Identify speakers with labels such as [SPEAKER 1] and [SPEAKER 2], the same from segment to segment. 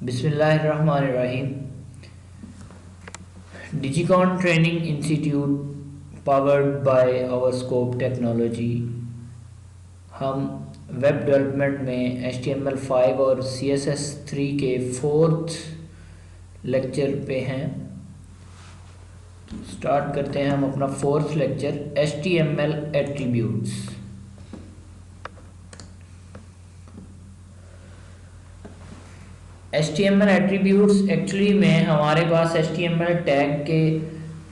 [SPEAKER 1] बिस्मिल्लाहिर्रहमानिर्रहीम। Digicon training institute powered by our scope technology. हम web development में HTML5 और CSS3 के 4th लेक्चर पे हैं। स्टार्ट करते हैं हम अपना 4th lecture HTML attributes. HTML attributes actually में हमारे पास HTML टैग के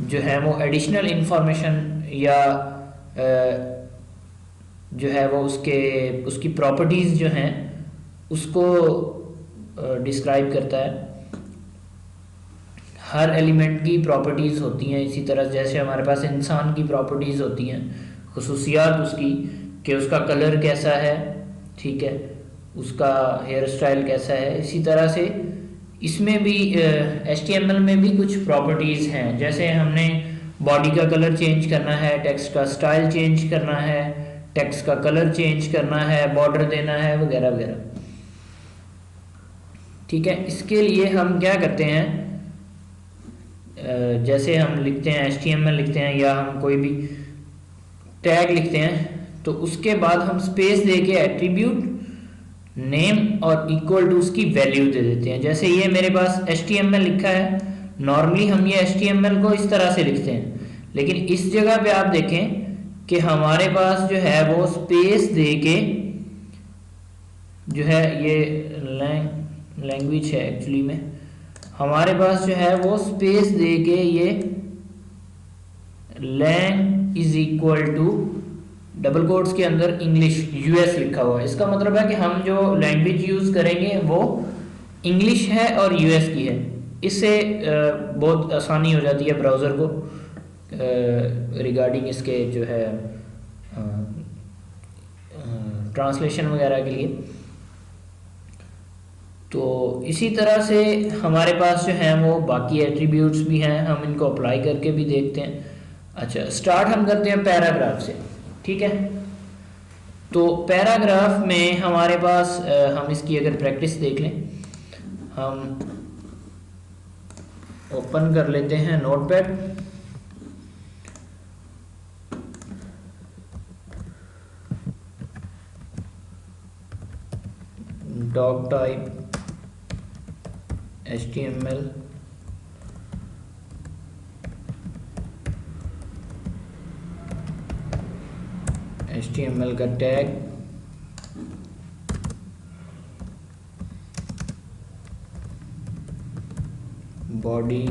[SPEAKER 1] जो है वो एडिशनल इंफॉर्मेशन या जो है वो उसकी प्रॉपर्टीज़ जो हैं उसको डिस्क्राइब करता है। हर एलिमेंट की प्रॉपर्टीज़ होती हैं, इसी तरह जैसे हमारे पास इंसान की प्रॉपर्टीज़ होती हैं, खुसूसियात उसकी कि उसका कलर कैसा है, ठीक है, उसका हेयर स्टाइल कैसा है। इसी तरह से इसमें भी HTML में भी कुछ प्रॉपर्टीज़ हैं, जैसे हमने बॉडी का कलर चेंज करना है, टेक्स्ट का स्टाइल चेंज करना है, टेक्स्ट का कलर चेंज करना है, बॉर्डर देना है, वगैरह वगैरह। ठीक है, इसके लिए हम क्या करते हैं, जैसे हम लिखते हैं HTML लिखते हैं या हम कोई भी टैग लिखते हैं तो उसके बाद हम स्पेस देके एट्रीब्यूट नेम और इक्वल टू उसकी वैल्यू दे देते हैं। जैसे ये मेरे पास HTML लिखा है, नॉर्मली हम ये HTML को इस तरह से लिखते हैं, लेकिन इस जगह पे आप देखें कि हमारे पास जो है वो स्पेस देके जो है ये लैंग्वेज है, एक्चुअली में हमारे पास जो है वो स्पेस देके ये lang is equal to double quotes के अंदर इंग्लिश US लिखा हुआ है। इसका मतलब है कि हम जो लैंग्वेज यूज़ करेंगे वो इंग्लिश है और US की है। इससे बहुत आसानी हो जाती है ब्राउज़र को रिगार्डिंग इसके जो है ट्रांसलेशन वगैरह के लिए। तो इसी तरह से हमारे पास जो हैं वो बाकी एट्रीब्यूट्स भी हैं, हम इनको अप्लाई करके भी देखते हैं। अच्छा, स्टार्ट हम करते हैं पैराग्राफ से, ठीक है। तो पैराग्राफ में हमारे पास हम इसकी अगर प्रैक्टिस देख लें, हम ओपन कर लेते हैं Notepad, doc type HTML, HTML का टैग, बॉडी,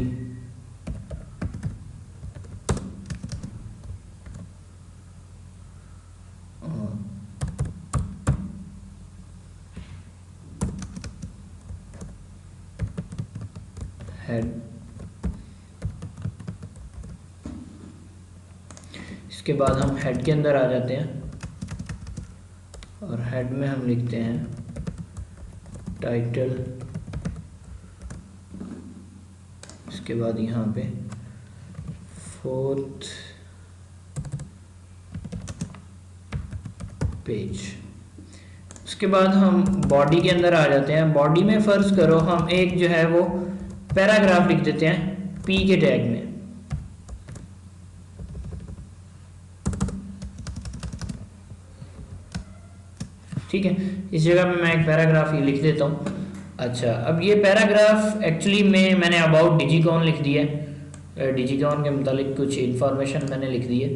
[SPEAKER 1] हेड। इसके बाद हम हेड के अंदर आ जाते हैं और हेड में हम लिखते हैं टाइटल। इसके बाद यहाँ पे 4th पेज। उसके बाद हम बॉडी के अंदर आ जाते हैं। बॉडी में फर्ज करो हम एक जो है वो पैराग्राफ लिख देते हैं P के टैग में, ठीक है। इस जगह पे मैं एक पैराग्राफ ये लिख देता हूँ। अच्छा, अब ये पैराग्राफ एक्चुअली में मैंने अबाउट डिजिकॉन लिख दिया है, डिजिकॉन के मुतालिक कुछ इन्फॉर्मेशन मैंने लिख दी है।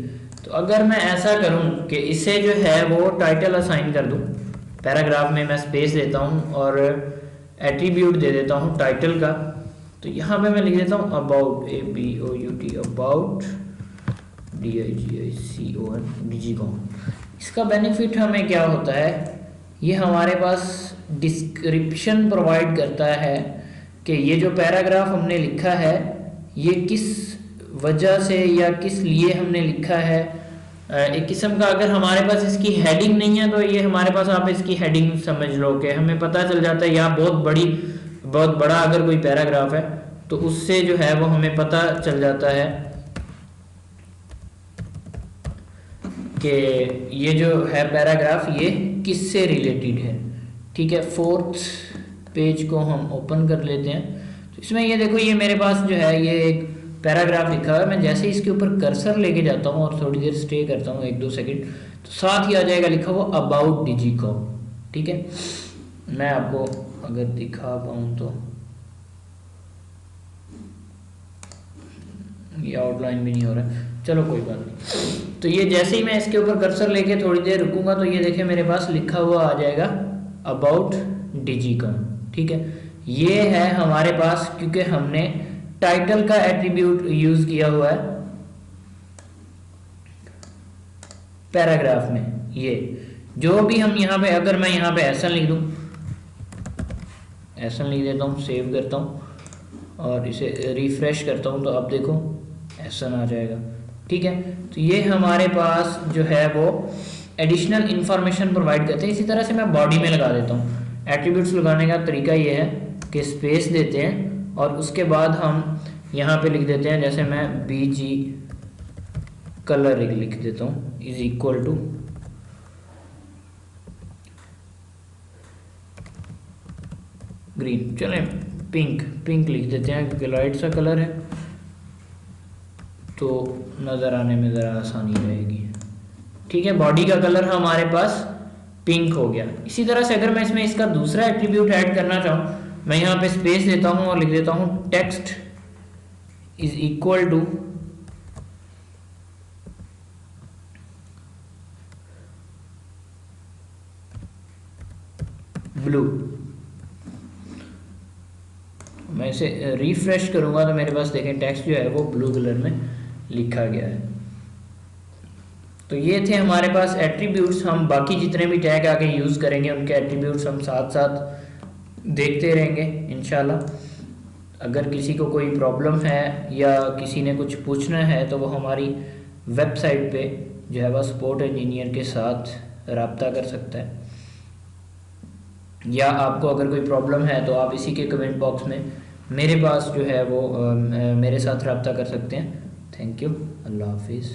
[SPEAKER 1] तो अगर मैं ऐसा करूँ कि इसे जो है वो टाइटल असाइन कर दूँ, पैराग्राफ में मैं स्पेस देता हूँ और एट्रीब्यूट दे देता हूँ टाइटल का, तो यहाँ पे मैं लिख देता हूँ about, ABOUT, about DIGICON, Digicon. इसका बेनिफिट हमें क्या होता है, ये हमारे पास डिस्क्रिप्शन प्रोवाइड करता है कि ये जो पैराग्राफ हमने लिखा है ये किस वजह से या किस लिए हमने लिखा है। एक किस्म का अगर हमारे पास इसकी हेडिंग नहीं है तो ये हमारे पास, आप इसकी हेडिंग समझ लो कि हमें पता चल जाता है, या बहुत बड़ा अगर कोई पैराग्राफ है तो उससे जो है वो हमें पता चल जाता है कि ये जो है पैराग्राफ ये किससे रिलेटेड है, ठीक है। 4th पेज को हम ओपन कर लेते हैं। तो इसमें ये देखो, ये मेरे पास जो है ये एक पैराग्राफ लिखा हुआ है। मैं जैसे इसके ऊपर कर्सर लेके जाता हूँ और थोड़ी देर स्टे करता हूँ 1-2 सेकंड, तो साथ ही आ जाएगा लिखा हुआ अबाउट डिजिकॉम। ठीक है, मैं आपको अगर दिखा पाऊँ तो ये आउटलाइन भी नहीं हो रहा है, चलो कोई बात नहीं। तो ये जैसे ही मैं इसके ऊपर कर्सर लेके थोड़ी देर रुकूंगा तो ये देखिए मेरे पास लिखा हुआ आ जाएगा अबाउट डिजिकॉम। ठीक है, ये है हमारे पास, क्योंकि हमने टाइटल का एट्रीब्यूट यूज किया हुआ है पैराग्राफ में। ये जो भी हम यहाँ पे, अगर मैं यहाँ पे एसन लिख दूँ, एसन लिख देता हूँ, सेव करता हूँ और इसे रिफ्रेश करता हूँ, तो अब देखो एसन आ जाएगा। ठीक है, तो ये हमारे पास जो है वो एडिशनल इंफॉर्मेशन प्रोवाइड करते हैं। इसी तरह से मैं बॉडी में लगा देता हूँ। एट्रीब्यूट्स लगाने का तरीका ये है कि स्पेस देते हैं और उसके बाद हम यहाँ पे लिख देते हैं, जैसे मैं BG कलर लिख देता हूँ इज इक्वल टू ग्रीन, चलें पिंक लिख देते हैं क्योंकि लाइट सा कलर है तो नज़र आने में ज़रा आसानी रहेगी। ठीक है, बॉडी का कलर हमारे पास पिंक हो गया। इसी तरह से अगर मैं इसमें इसका दूसरा एट्रीब्यूट ऐड करना चाहूँ, मैं यहाँ पे स्पेस देता हूँ और लिख देता हूँ text is equal to blue. मैं इसे रिफ्रेश करूंगा तो मेरे पास देखें टेक्स्ट जो है वो ब्लू कलर में लिखा गया है। तो ये थे हमारे पास एट्रीब्यूट्स। हम बाकी जितने भी टैग आगे यूज़ करेंगे उनके एट्रीब्यूट्स हम साथ साथ देखते रहेंगे इंशाल्लाह। अगर किसी को कोई प्रॉब्लम है या किसी ने कुछ पूछना है तो वो हमारी वेबसाइट पे जो है वह सपोर्ट इंजीनियर के साथ रब्ता कर सकता है, या आपको अगर कोई प्रॉब्लम है तो आप इसी के कमेंट बॉक्स में मेरे पास जो है वो मेरे साथ रब्ता कर सकते हैं। थैंक यू, अल्लाह हाफिज़।